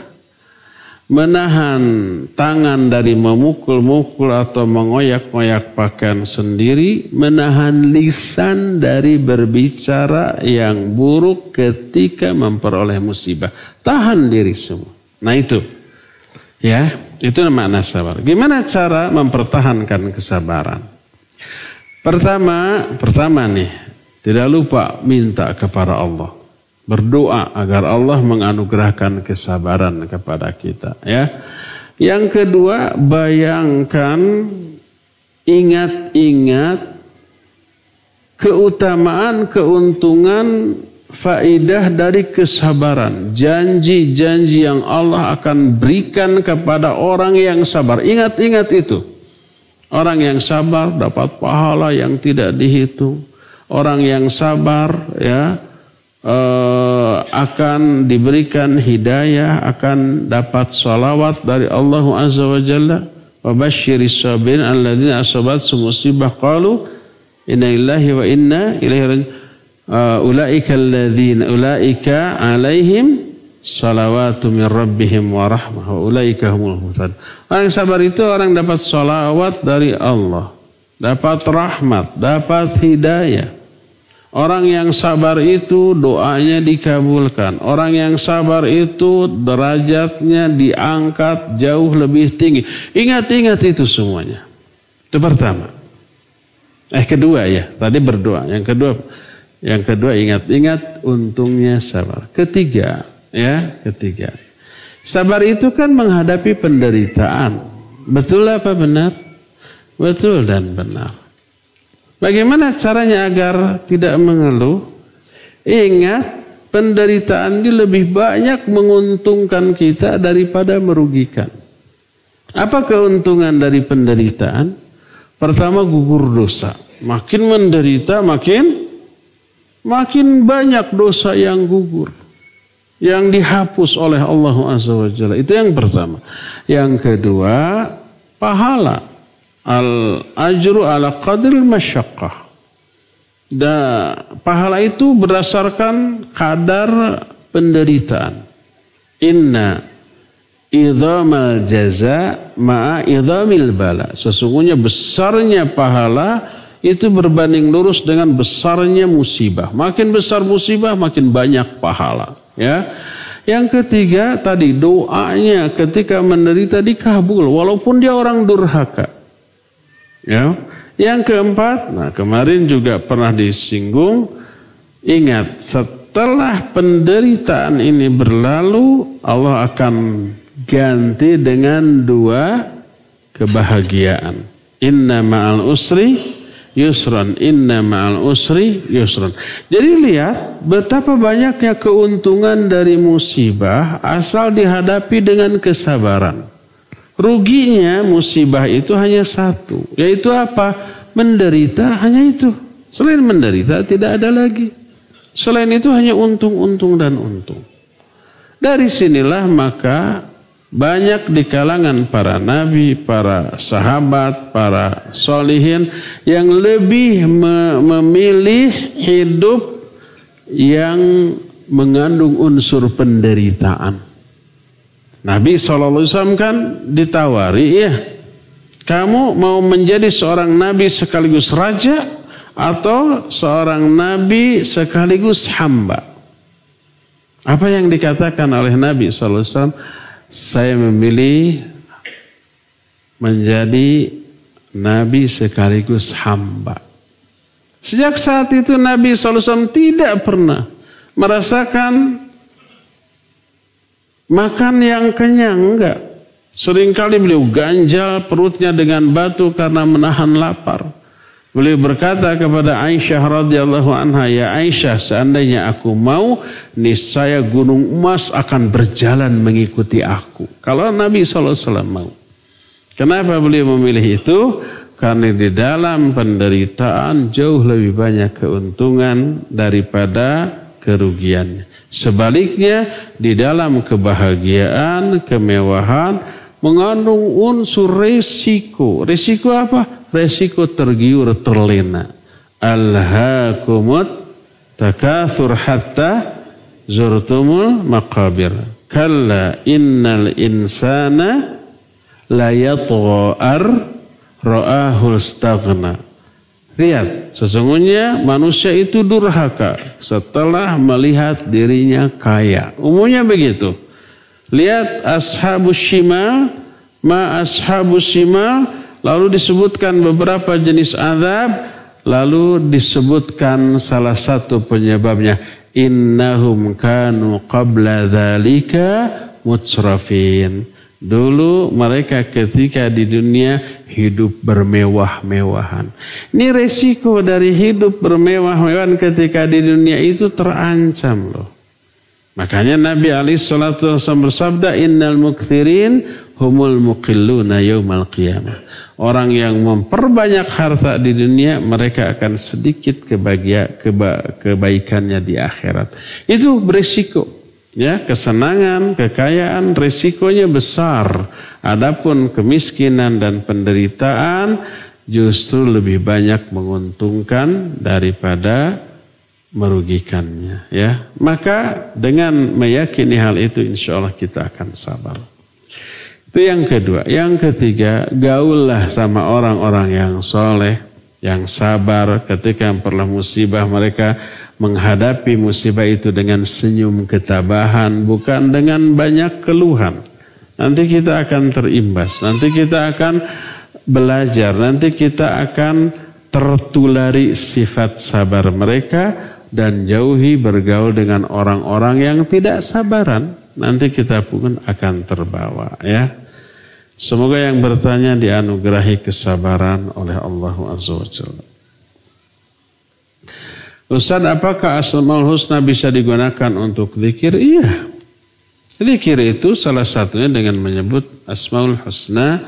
menahan tangan dari memukul-mukul atau mengoyak-ngoyak pakaian sendiri, menahan lisan dari berbicara yang buruk ketika memperoleh musibah. Tahan diri semua. Nah itu, ya, itu makna sabar. Gimana cara mempertahankan kesabaran? Pertama nih, tidak lupa minta kepada Allah. Berdoa agar Allah menganugerahkan kesabaran kepada kita. Ya. Yang kedua, bayangkan, ingat-ingat keutamaan, keuntungan, faidah dari kesabaran. Janji-janji yang Allah akan berikan kepada orang yang sabar. Ingat-ingat itu. Orang yang sabar dapat pahala yang tidak dihitung. Orang yang sabar ya akan diberikan hidayah, akan dapat salawat dari Allah Azza wa Jalla. Wa basyiris sabirin alladzina asabathum musibah qalu inna lillahi wa inna ilaihi raji'un. Ulaika alaihim salawatu min rabbihim wa rahmah wa ulaika humul muhtadun. Orang yang sabar itu orang dapat salawat dari Allah, dapat rahmat, dapat hidayah. Orang yang sabar itu doanya dikabulkan. Orang yang sabar itu derajatnya diangkat jauh lebih tinggi. Ingat-ingat itu semuanya. Itu pertama. Kedua ya, tadi berdoa. Yang kedua ingat-ingat untungnya sabar. Ketiga, sabar itu kan menghadapi penderitaan. Betul apa benar? Betul dan benar. Bagaimana caranya agar tidak mengeluh? Ingat, penderitaan ini lebih banyak menguntungkan kita daripada merugikan. Apa keuntungan dari penderitaan? Pertama, gugur dosa. Makin menderita, makin banyak dosa yang gugur, yang dihapus oleh Allah Azza wa Jalla. Itu yang pertama. Yang kedua, pahala. Al-ajru ala qadril masyaqqah. Dan pahala itu berdasarkan kadar penderitaan. Inna idhamal jaza ma'a idhamil bala. Sesungguhnya besarnya pahala itu berbanding lurus dengan besarnya musibah. Makin besar musibah, makin banyak pahala. Ya. Yang ketiga tadi, doanya ketika menderita dikabul walaupun dia orang durhaka. Ya. Yang keempat, kemarin juga pernah disinggung, ingat setelah penderitaan ini berlalu, Allah akan ganti dengan 2 kebahagiaan. Inna ma'al usri yusran, inna ma'al usri yusran. Jadi lihat betapa banyaknya keuntungan dari musibah asal dihadapi dengan kesabaran. Ruginya musibah itu hanya satu, yaitu apa? Menderita, hanya itu. Selain menderita tidak ada lagi. Selain itu hanya untung dan untung. Dari sinilah maka banyak di kalangan para nabi, para sahabat, para solihin yang lebih memilih hidup yang mengandung unsur penderitaan. Nabi SAW kan ditawari, ya, kamu mau menjadi seorang nabi sekaligus raja atau seorang nabi sekaligus hamba? Apa yang dikatakan oleh Nabi SAW? Saya memilih menjadi nabi sekaligus hamba. Sejak saat itu Nabi SAW tidak pernah merasakan makan yang kenyang, enggak. Seringkali beliau ganjal perutnya dengan batu karena menahan lapar. Beliau berkata kepada Aisyah radhiyallahu anha, ya Aisyah, seandainya aku mau, niscaya gunung emas akan berjalan mengikuti aku. Kalau Nabi SAW mau. Kenapa beliau memilih itu? Karena di dalam penderitaan jauh lebih banyak keuntungan daripada kerugiannya. Sebaliknya di dalam kebahagiaan, kemewahan mengandung unsur resiko. Resiko apa? Resiko tergiur terlena. Alhaakumut takatsur hatta zurtumul maqabir. Kalla innal insana la yatgha ra'ahul staghna. Lihat, sesungguhnya manusia itu durhaka setelah melihat dirinya kaya. Umumnya begitu. Lihat ashabus shimal, ma ashabus shimal, lalu disebutkan beberapa jenis azab, lalu disebutkan salah satu penyebabnya. Innahum kanu qabla dzalika mutsrafin. Dulu mereka ketika di dunia hidup bermewah-mewahan. Ini resiko dari hidup bermewah-mewahan ketika di dunia itu terancam loh. Makanya Nabi SAW bersabda, innal mukthirin humul muqilluna yaumal qiyamah. Orang yang memperbanyak harta di dunia, mereka akan sedikit kebaikannya di akhirat. Itu berisiko. Ya, kesenangan, kekayaan, risikonya besar. Adapun kemiskinan dan penderitaan justru lebih banyak menguntungkan daripada merugikannya. Ya, maka dengan meyakini hal itu, insya Allah kita akan sabar. Itu yang kedua. Yang ketiga, gaullah sama orang-orang yang soleh, yang sabar ketika memperoleh musibah. Mereka menghadapi musibah itu dengan senyum ketabahan, bukan dengan banyak keluhan. Nanti kita akan terimbas, nanti kita akan belajar, nanti kita akan tertulari sifat sabar mereka dan jauhi bergaul dengan orang-orang yang tidak sabaran. Nanti kita pun akan terbawa, ya. Semoga yang bertanya dianugerahi kesabaran oleh Allah Azza wa Jalla. Ustaz, apakah Asmaul Husna bisa digunakan untuk zikir? Iya. Zikir itu salah satunya dengan menyebut Asmaul Husna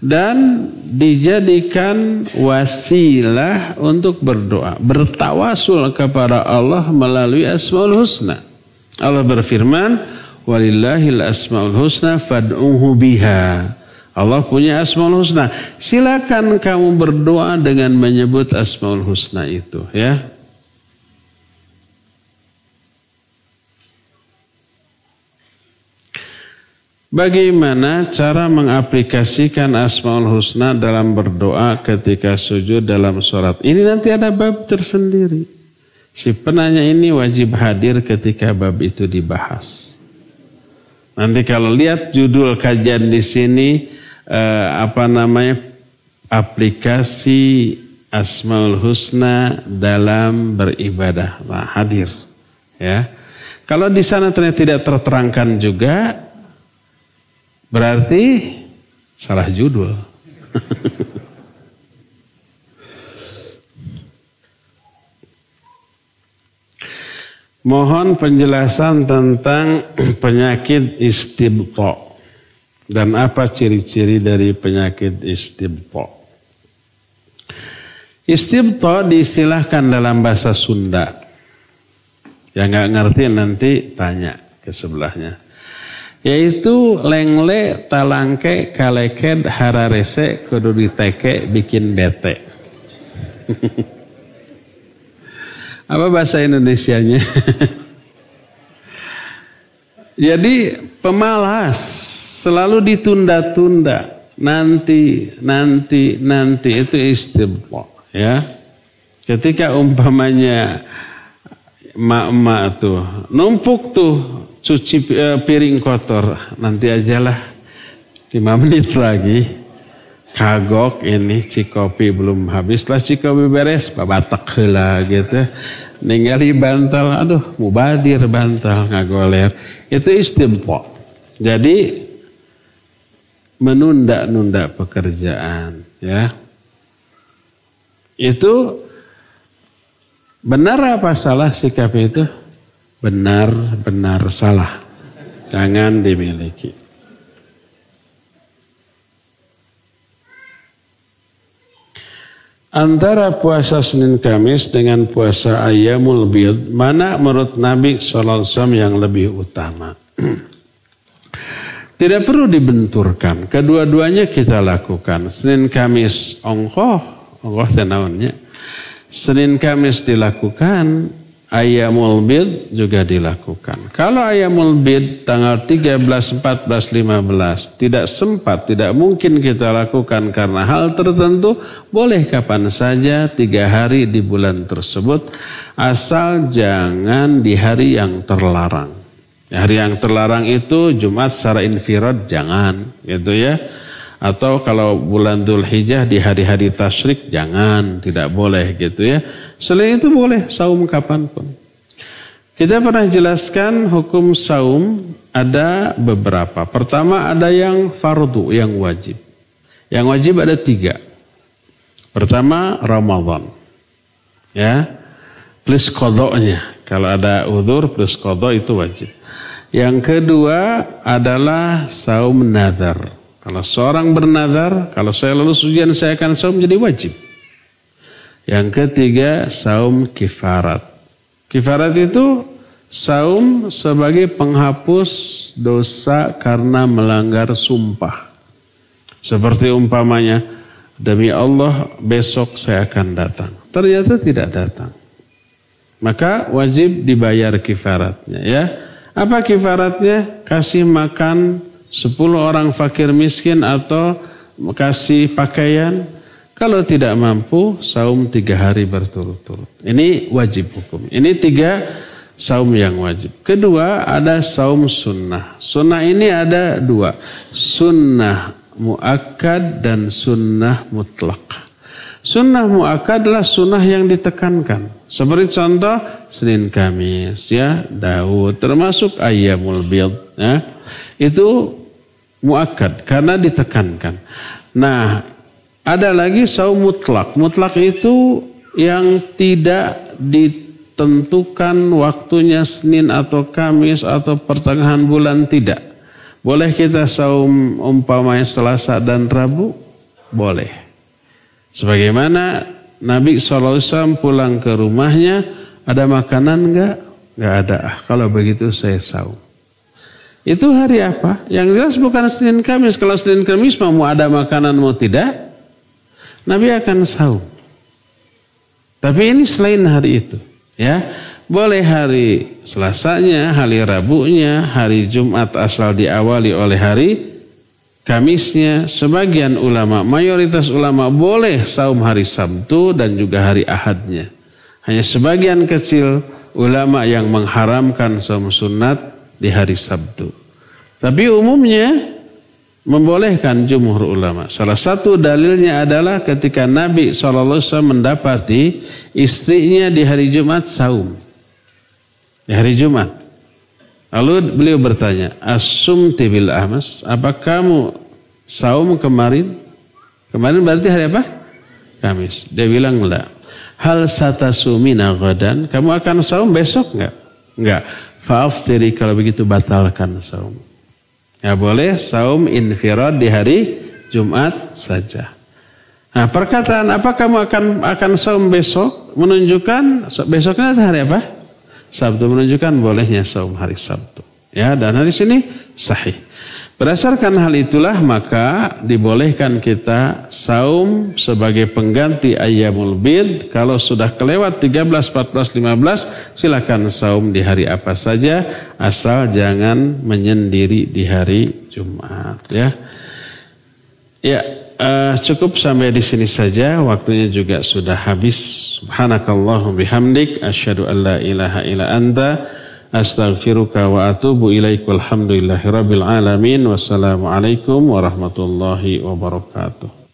dan dijadikan wasilah untuk berdoa, bertawasul kepada Allah melalui Asmaul Husna. Allah berfirman, walillahil asmaul husna fad'uhu biha. Allah punya Asmaul Husna. Silakan kamu berdoa dengan menyebut Asmaul Husna itu, ya. Bagaimana cara mengaplikasikan Asmaul Husna dalam berdoa ketika sujud dalam sholat? Ini nanti ada bab tersendiri. Si penanya ini wajib hadir ketika bab itu dibahas. Nanti kalau lihat judul kajian di sini, aplikasi Asmaul Husna dalam beribadah. Nah, hadir. Ya. Kalau di sana ternyata tidak terterangkan juga, berarti salah judul. Mohon penjelasan tentang penyakit istibta dan apa ciri-ciri dari penyakit istibta. Istibta diistilahkan dalam bahasa Sunda. Yang nggak ngerti nanti tanya ke sebelahnya. Yaitu lengle, talangke, kaleket, hararese, kudu diteke, bikin bete. Apa bahasa Indonesianya? Jadi pemalas, selalu ditunda-tunda. Nanti itu istibta. Ya, ketika umpamanya emak-emak tuh numpuk tuh cuci piring kotor, nanti ajalah 5 menit lagi kagok ini cikopi belum habis lah, cikopi beres babatak heula gitu, ningali bantal, aduh mubadir bantal ngagoler, itu istibta. Jadi menunda-nunda pekerjaan, ya. Itu benar apa salah sikap itu? Benar salah. Jangan dimiliki. Antara puasa Senin Kamis dengan puasa Ayyamul Bid, mana menurut Nabi SAW yang lebih utama? Tidak perlu dibenturkan. Kedua-duanya kita lakukan. Senin Kamis ongkoh tenaunnya. Senin Kamis dilakukan, Ayyamul Bid juga dilakukan. Kalau Ayyamul Bid tanggal 13, 14, 15 tidak sempat, tidak mungkin kita lakukan karena hal tertentu, boleh kapan saja 3 hari di bulan tersebut, asal jangan di hari yang terlarang. Hari yang terlarang itu Jumat secara infirad jangan, gitu ya. Atau kalau bulan Dzulhijjah di hari-hari tasyrik jangan, tidak boleh gitu ya. Selain itu boleh saum kapanpun. Kita pernah jelaskan hukum saum ada beberapa. Pertama ada yang fardu, yang wajib. Yang wajib ada 3. Pertama Ramadan. Ya, plus qadha-nya. Kalau ada uzur plus qadha itu wajib. Yang kedua adalah saum nadar. Kalau seorang bernazar, kalau saya lulus ujian saya akan saum, jadi wajib. Yang ketiga, saum kifarat. Kifarat itu saum sebagai penghapus dosa karena melanggar sumpah. Seperti umpamanya, demi Allah besok saya akan datang. Ternyata tidak datang. Maka wajib dibayar kifaratnya, ya. Apa kifaratnya? Kasih makan 10 orang fakir miskin atau kasih pakaian. Kalau tidak mampu, saum 3 hari berturut-turut. Ini wajib hukum. Ini 3 saum yang wajib. Kedua ada saum sunnah. Sunnah ini ada 2. Sunnah muakkad dan sunnah mutlak. Sunnah muakkad adalah sunnah yang ditekankan. Seperti contoh Senin Kamis, ya, Daud, termasuk Ayyamul Bid, ya. Itu muakkad karena ditekankan. Nah, ada lagi saum mutlak. Mutlak itu yang tidak ditentukan waktunya Senin atau Kamis atau pertengahan bulan, tidak. Boleh kita saum umpamanya Selasa dan Rabu? Boleh. Sebagaimana Nabi SAW pulang ke rumahnya, ada makanan enggak? Enggak ada. Kalau begitu saya saum. Itu hari apa? Yang jelas bukan Senin Kamis. Kalau Senin Kamis mau ada makanan mau tidak, Nabi akan saum. Tapi ini selain hari itu, ya. Boleh hari Selasanya, hari Rabunya, hari Jumat asal diawali oleh hari Kamisnya. Sebagian ulama, mayoritas ulama boleh saum hari Sabtu dan juga hari Ahadnya. Hanya sebagian kecil ulama yang mengharamkan saum sunat di hari Sabtu. Tapi umumnya membolehkan jumhur ulama. Salah satu dalilnya adalah ketika Nabi SAW mendapati istrinya di hari Jumat saum. Di hari Jumat. Lalu beliau bertanya, As-sumti bil amas, apa kamu saum kemarin? Kemarin berarti hari apa? Kamis. Dia bilang, la. Hal satasumina ghadan, kamu akan saum besok enggak? Enggak. Fa'aftiri, kalau begitu batalkan saum. Ya boleh saum infirad di hari Jumat saja. Nah, perkataan apa kamu akan saum besok menunjukkan besoknya hari apa? Sabtu, menunjukkan bolehnya saum hari Sabtu. Ya, dan hari sini sahih. Berdasarkan hal itulah maka dibolehkan kita saum sebagai pengganti ayyamul bid. Kalau sudah kelewat 13, 14, 15 silakan saum di hari apa saja asal jangan menyendiri di hari Jumat, ya. Ya, cukup sampai di sini saja, waktunya juga sudah habis. Subhanakallahumma bihamdik asyhadu an la ilaha illa anta astaghfiruka wa atubu ilaik. Walhamdulillahirabbil alamin. Wassalamualaikum warahmatullahi wabarakatuh.